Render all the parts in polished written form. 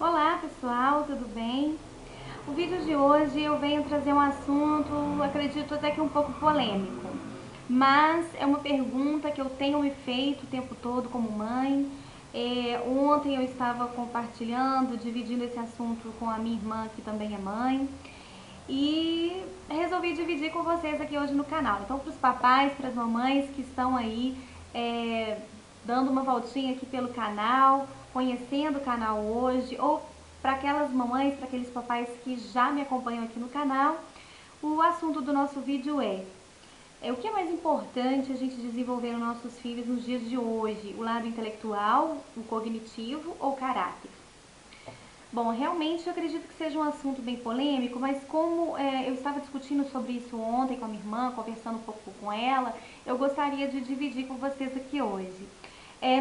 Olá pessoal, tudo bem? O vídeo de hoje eu venho trazer um assunto, acredito até que um pouco polêmico, mas é uma pergunta que eu tenho me feito o tempo todo como mãe. Ontem eu estava compartilhando, dividindo esse assunto com a minha irmã, que também é mãe, e resolvi dividir com vocês aqui hoje no canal. Então, para os papais, para as mamães que estão aí dando uma voltinha aqui pelo canal, conhecendo o canal hoje, ou para aquelas mamães, para aqueles papais que já me acompanham aqui no canal, o assunto do nosso vídeo é o que é mais importante a gente desenvolver nos nossos filhos nos dias de hoje, o lado intelectual, o cognitivo ou o caráter? Bom, realmente eu acredito que seja um assunto bem polêmico, mas como eu estava discutindo sobre isso ontem com a minha irmã, conversando um pouco com ela, eu gostaria de dividir com vocês aqui hoje.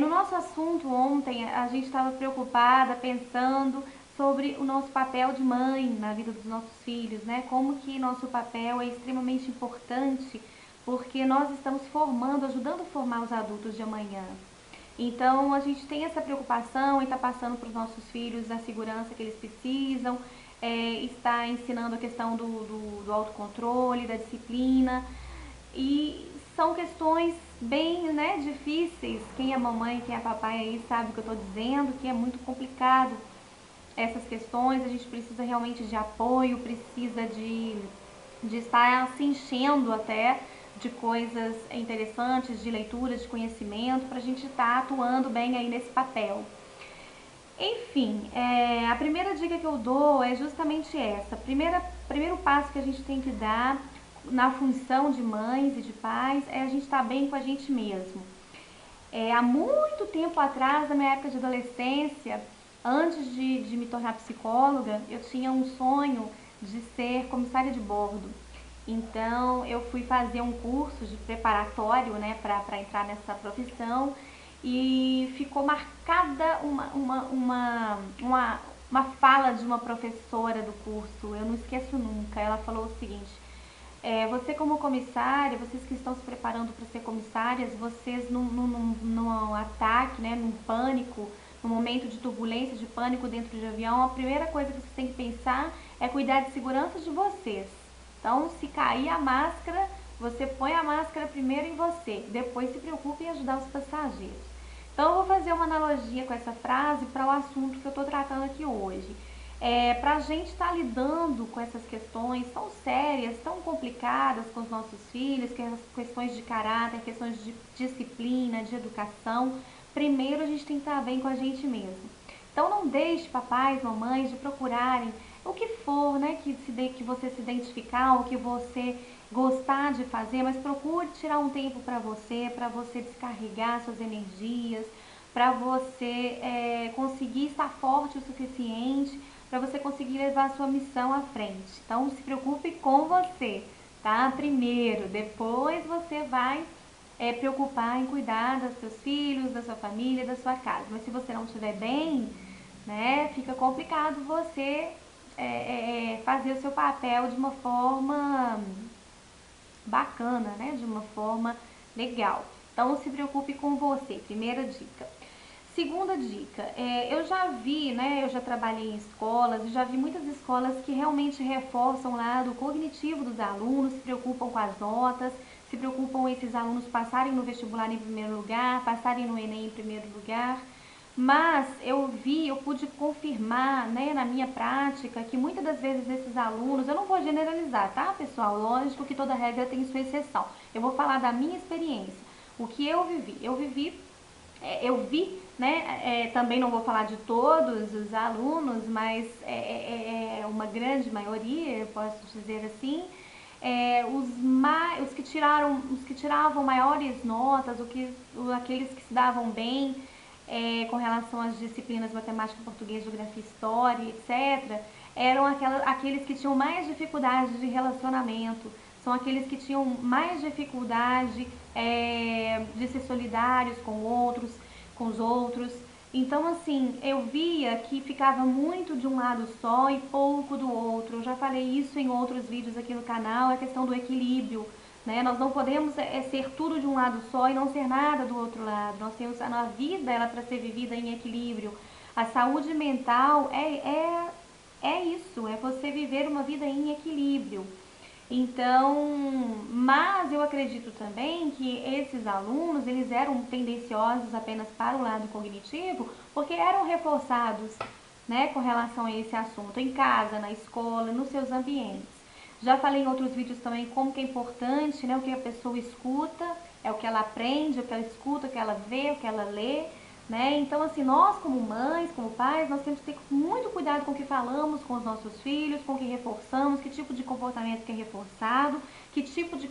No nosso assunto ontem, a gente estava preocupada, pensando sobre o nosso papel de mãe na vida dos nossos filhos, né? Como que nosso papel é extremamente importante, porque nós estamos formando, ajudando a formar os adultos de amanhã. Então a gente tem essa preocupação em estar passando para os nossos filhos a segurança que eles precisam, está ensinando a questão do autocontrole, da disciplina. E são questões bem, né, difíceis. Quem é mamãe, quem é papai aí sabe o que eu estou dizendo, que é muito complicado essas questões. A gente precisa realmente de apoio, precisa de estar se enchendo até de coisas interessantes, de leitura, de conhecimento, para a gente estar atuando bem aí nesse papel. Enfim, a primeira dica que eu dou é justamente essa. Primeiro passo que a gente tem que dar na função de mães e de pais é a gente estar bem com a gente mesmo. Há muito tempo atrás, na minha época de adolescência, antes de me tornar psicóloga, eu tinha um sonho de ser comissária de bordo. Então, eu fui fazer um curso de preparatório, né, para entrar nessa profissão e ficou marcada uma fala de uma professora do curso, eu não esqueço nunca. Ela falou o seguinte: você como comissária, vocês que estão se preparando para ser comissárias, vocês num ataque, né, num pânico, num momento de turbulência, de pânico dentro de avião, a primeira coisa que vocês têm que pensar é cuidar de segurança de vocês. Então, se cair a máscara, você põe a máscara primeiro em você, depois se preocupe em ajudar os passageiros. Então, eu vou fazer uma analogia com essa frase para o assunto que eu estou tratando aqui hoje. Para a gente estar lidando com essas questões tão sérias, tão complicadas com os nossos filhos, que as questões de caráter, questões de disciplina, de educação, primeiro a gente tem que estar bem com a gente mesmo. Então não deixe papais, mamães de procurarem o que for, né, que você se identificar, o que você gostar de fazer, mas procure tirar um tempo para você descarregar suas energias, para você conseguir estar forte o suficiente, para você conseguir levar a sua missão à frente. Então se preocupe com você, tá? Primeiro, depois você vai preocupar em cuidar dos seus filhos, da sua família, da sua casa. Mas se você não estiver bem, né, fica complicado você fazer o seu papel de uma forma bacana, né, de uma forma legal. Então se preocupe com você, primeira dica. Segunda dica, eu já vi, né, eu já trabalhei em escolas e já vi muitas escolas que realmente reforçam o lado cognitivo dos alunos, se preocupam com as notas, se preocupam esses alunos passarem no vestibular em primeiro lugar, passarem no Enem em primeiro lugar. Mas eu pude confirmar, né, na minha prática, que muitas das vezes esses alunos, eu não vou generalizar, tá, pessoal? Lógico que toda regra tem sua exceção. Eu vou falar da minha experiência, o que eu vivi. Eu vi, né, também não vou falar de todos os alunos, mas uma grande maioria, eu posso dizer assim, os que tiravam maiores notas, aqueles que se davam bem com relação às disciplinas matemática, português, geografia, história, etc., eram aqueles que tinham mais dificuldade de relacionamento, são aqueles que tinham mais dificuldade de ser solidários com os outros. Então, assim, eu via que ficava muito de um lado só e pouco do outro. Eu já falei isso em outros vídeos aqui no canal, a questão do equilíbrio, né? Nós não podemos ser tudo de um lado só e não ser nada do outro lado. Nós temos a vida ela para ser vivida em equilíbrio. A saúde mental é isso, é você viver uma vida em equilíbrio. Então, mas eu acredito também que esses alunos, eles eram tendenciosos apenas para o lado cognitivo, porque eram reforçados, né, com relação a esse assunto, em casa, na escola, nos seus ambientes. Já falei em outros vídeos também como que é importante, né, o que a pessoa escuta, é o que ela aprende, o que ela escuta, o que ela vê, o que ela lê, né? Então, assim, nós como mães, como pais, nós temos que ter muito cuidado com o que falamos com os nossos filhos, com o que reforçamos, que tipo de comportamento que é reforçado, que tipo de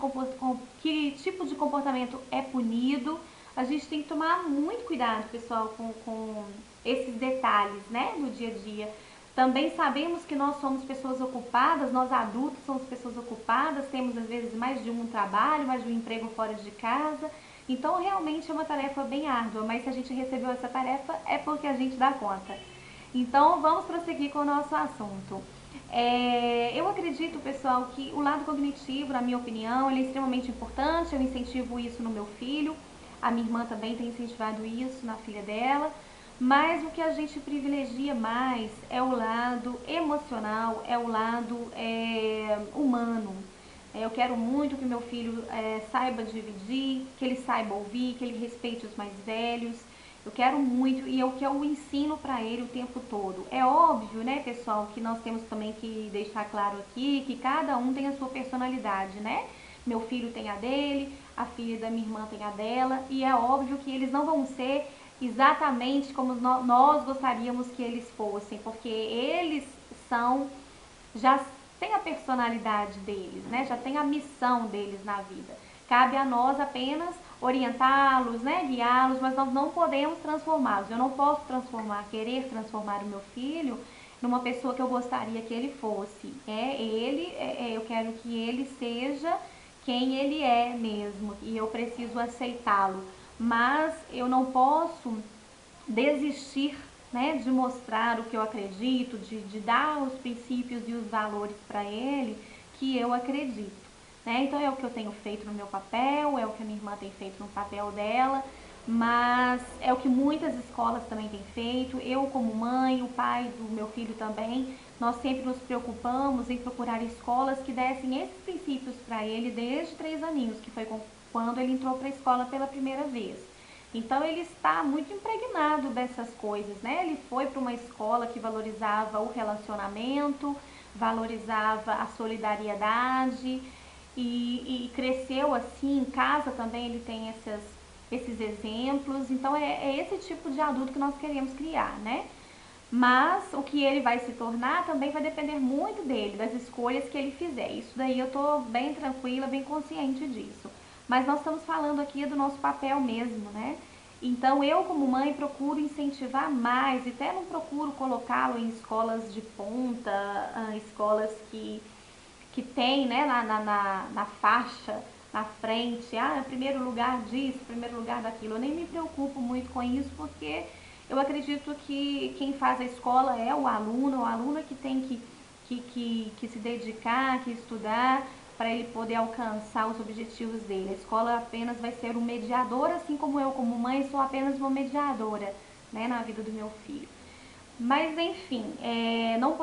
comportamento é punido. A gente tem que tomar muito cuidado, pessoal, com esses detalhes, né, do dia a dia. Também sabemos que nós somos pessoas ocupadas, nós adultos somos pessoas ocupadas, temos às vezes mais de um trabalho, mais de um emprego fora de casa. Então realmente é uma tarefa bem árdua, mas se a gente recebeu essa tarefa é porque a gente dá conta. Então vamos prosseguir com o nosso assunto. Eu acredito, pessoal, que o lado cognitivo, na minha opinião, ele é extremamente importante, eu incentivo isso no meu filho, a minha irmã também tem incentivado isso na filha dela. Mas o que a gente privilegia mais é o lado emocional, é o lado humano. Eu quero muito que meu filho saiba dividir, que ele saiba ouvir, que ele respeite os mais velhos. Eu quero muito e é o que eu ensino para ele o tempo todo. É óbvio, né, pessoal, que nós temos também que deixar claro aqui que cada um tem a sua personalidade, né? Meu filho tem a dele, a filha da minha irmã tem a dela, e é óbvio que eles não vão ser exatamente como nós gostaríamos que eles fossem, porque eles são, já têm a personalidade deles, né? Já tem a missão deles na vida. Cabe a nós apenas orientá-los, né? Guiá-los, mas nós não podemos transformá-los. Eu não posso querer transformar o meu filho numa pessoa que eu gostaria que ele fosse. Eu quero que ele seja quem ele é mesmo, e eu preciso aceitá-lo. Mas eu não posso desistir, né, de mostrar o que eu acredito, de dar os princípios e os valores para ele que eu acredito. Né? Então é o que eu tenho feito no meu papel, é o que a minha irmã tem feito no papel dela, mas é o que muitas escolas também têm feito. Eu como mãe, o pai do meu filho também, nós sempre nos preocupamos em procurar escolas que dessem esses princípios para ele desde 3 aninhos, que foi quando ele entrou para a escola pela primeira vez. Então ele está muito impregnado dessas coisas, né? Ele foi para uma escola que valorizava o relacionamento, valorizava a solidariedade e cresceu assim. Em casa também ele tem esses exemplos. Então é esse tipo de adulto que nós queremos criar, né? Mas o que ele vai se tornar também vai depender muito dele, das escolhas que ele fizer. Isso daí eu tô bem tranquila, bem consciente disso. Mas nós estamos falando aqui do nosso papel mesmo, né? Então eu como mãe procuro incentivar mais, e até não procuro colocá-lo em escolas de ponta, escolas que tem, né, na faixa, na frente, primeiro lugar disso, primeiro lugar daquilo. Eu nem me preocupo muito com isso, porque eu acredito que quem faz a escola é o aluno é que tem que se dedicar, que estudar, para ele poder alcançar os objetivos dele. A escola apenas vai ser um mediador, assim como eu, como mãe, sou apenas uma mediadora, né, na vida do meu filho. Mas, enfim, não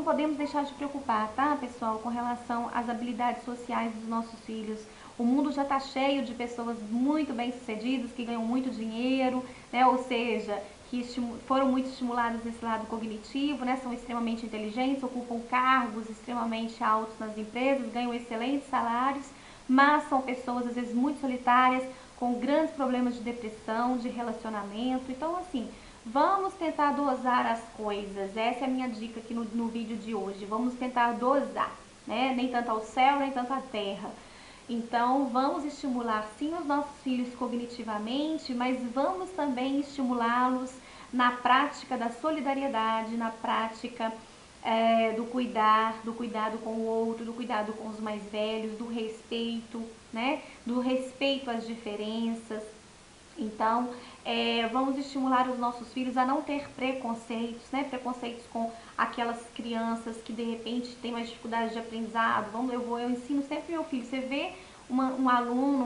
podemos deixar de preocupar, tá, pessoal, com relação às habilidades sociais dos nossos filhos. O mundo já está cheio de pessoas muito bem-sucedidas, que ganham muito dinheiro, né, ou seja, que foram muito estimuladas nesse lado cognitivo, né, são extremamente inteligentes, ocupam cargos extremamente altos nas empresas, ganham excelentes salários, mas são pessoas, às vezes, muito solitárias, com grandes problemas de depressão, de relacionamento. Então, assim, vamos tentar dosar as coisas. Essa é a minha dica aqui no vídeo de hoje. Vamos tentar dosar, né? Nem tanto ao céu, nem tanto à terra. Então, vamos estimular sim os nossos filhos cognitivamente, mas vamos também estimulá-los na prática da solidariedade, na prática do cuidado com o outro, do cuidado com os mais velhos, do respeito, né? Do respeito às diferenças. Então, vamos estimular os nossos filhos a não ter preconceitos, né? Preconceitos com aquelas crianças que de repente têm mais dificuldade de aprendizado. Eu ensino sempre meu filho, você vê um aluno,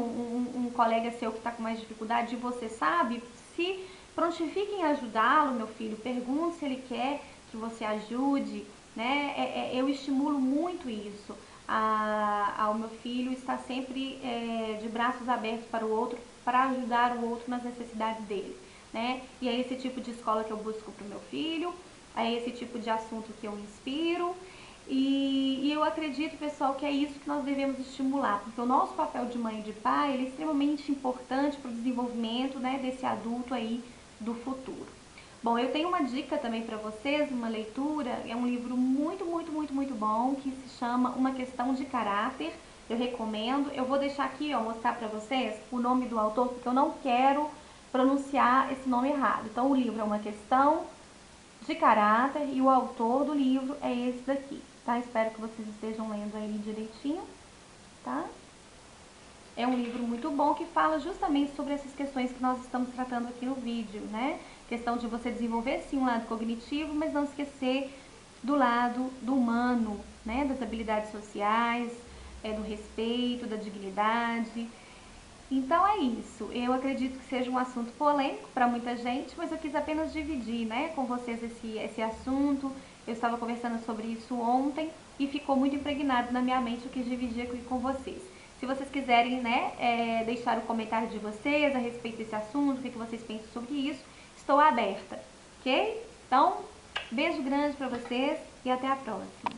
um colega seu que está com mais dificuldade, e você sabe, se Prontifique em ajudá-lo, meu filho. Pergunte se ele quer que você ajude, né? Eu estimulo muito isso. Ao meu filho estar sempre de braços abertos para o outro, para ajudar o outro nas necessidades dele, né? E é esse tipo de escola que eu busco para o meu filho, é esse tipo de assunto que eu inspiro. E eu acredito, pessoal, que é isso que nós devemos estimular, porque o nosso papel de mãe e de pai ele é extremamente importante para o desenvolvimento, né, desse adulto aí do futuro. Bom, eu tenho uma dica também para vocês, uma leitura, é um livro muito bom, que se chama Uma Questão de Caráter, eu recomendo. Eu vou deixar aqui, ó, mostrar para vocês o nome do autor, porque eu não quero pronunciar esse nome errado. Então, o livro é Uma Questão de Caráter e o autor do livro é esse daqui, tá? Espero que vocês estejam lendo aí direitinho, tá? É um livro muito bom que fala justamente sobre essas questões que nós estamos tratando aqui no vídeo, né? Questão de você desenvolver sim um lado cognitivo, mas não esquecer do lado do humano, né? Das habilidades sociais, do respeito, da dignidade. Então é isso. Eu acredito que seja um assunto polêmico para muita gente, mas eu quis apenas dividir, né, com vocês esse assunto. Eu estava conversando sobre isso ontem e ficou muito impregnado na minha mente, eu quis dividir aqui com vocês. Se vocês quiserem, né, deixar o comentário de vocês a respeito desse assunto, o que vocês pensam sobre isso, estou aberta, ok? Então, beijo grande para vocês e até a próxima.